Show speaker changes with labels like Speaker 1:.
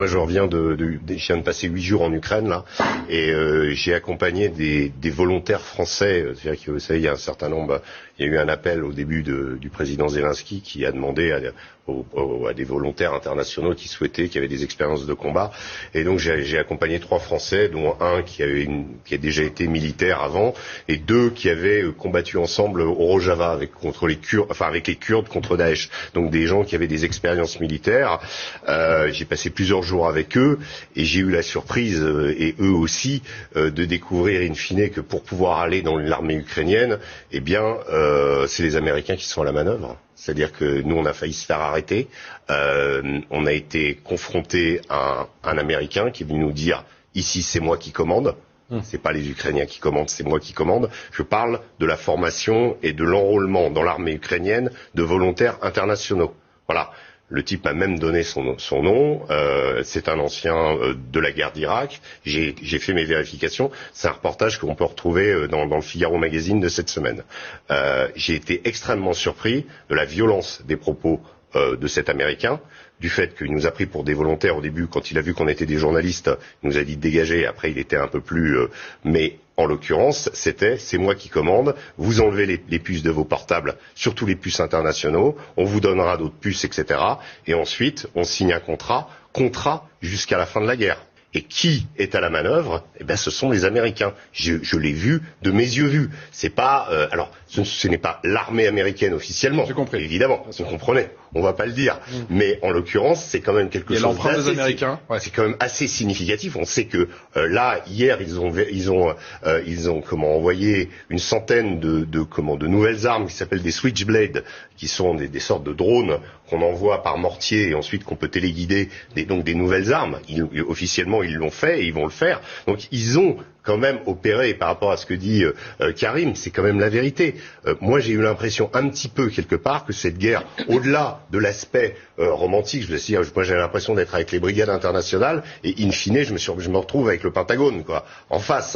Speaker 1: Moi, je reviens je viens de passer 8 jours en Ukraine là, et j'ai accompagné des volontaires français. C'est-à-dire que vous savez, il y a un certain nombre. Il y a eu un appel au début du président Zelensky qui a demandé à des volontaires internationaux qui avaient des expériences de combat. Et donc j'ai accompagné 3 Français, dont un qui a déjà été militaire avant, et 2 qui avaient combattu ensemble au Rojava avec les Kurdes contre Daesh. Donc des gens qui avaient des expériences militaires. J'ai passé plusieurs jours avec eux et j'ai eu la surprise, et eux aussi, de découvrir in fine que pour pouvoir aller dans l'armée ukrainienne, eh bien, c'est les Américains qui sont à la manœuvre. C'est-à-dire que nous, on a failli se faire arrêter. On a été confronté à un Américain qui est venu nous dire « Ici, c'est moi qui commande ». C'est pas les Ukrainiens qui commandent, c'est moi qui commande. Je parle de la formation et de l'enrôlement dans l'armée ukrainienne de volontaires internationaux. Voilà. Le type m'a même donné son nom. C'est un ancien de la guerre d'Irak. J'ai fait mes vérifications. C'est un reportage qu'on peut retrouver dans le Figaro Magazine de cette semaine. J'ai été extrêmement surpris de la violence des propos de cet Américain, du fait qu'il nous a pris pour des volontaires au début. Quand il a vu qu'on était des journalistes, il nous a dit de dégager. Après, il était un peu plus... mais en l'occurrence, c'est moi qui commande. Vous enlevez les puces de vos portables, surtout les puces internationaux. On vous donnera d'autres puces, etc. Et ensuite, on signe un contrat jusqu'à la fin de la guerre. Et qui est à la manœuvre? Eh ben, ce sont les Américains. Je l'ai vu de mes yeux vus. C'est pas, alors, ce n'est pas l'armée américaine officiellement.
Speaker 2: J'ai compris.
Speaker 1: Évidemment, vous comprenez. On va pas le dire. Mais en l'occurrence, c'est quand même quelque chose.
Speaker 2: L'empreinte des Américains. Ouais.
Speaker 1: C'est quand même assez significatif. On sait que là, hier, ils ont envoyé une centaine de nouvelles armes qui s'appellent des Switchblade, qui sont des sortes de drones qu'on envoie par mortier et ensuite qu'on peut téléguider. Donc des nouvelles armes. Officiellement, ils l'ont fait et ils vont le faire. Donc ils ont quand même opéré, par rapport à ce que dit Karim, c'est quand même la vérité. Moi, j'ai eu l'impression un petit peu, quelque part, que cette guerre, au-delà de l'aspect romantique, je veux dire, moi j'ai l'impression d'être avec les brigades internationales, et in fine, je me retrouve avec le Pentagone, quoi, en face.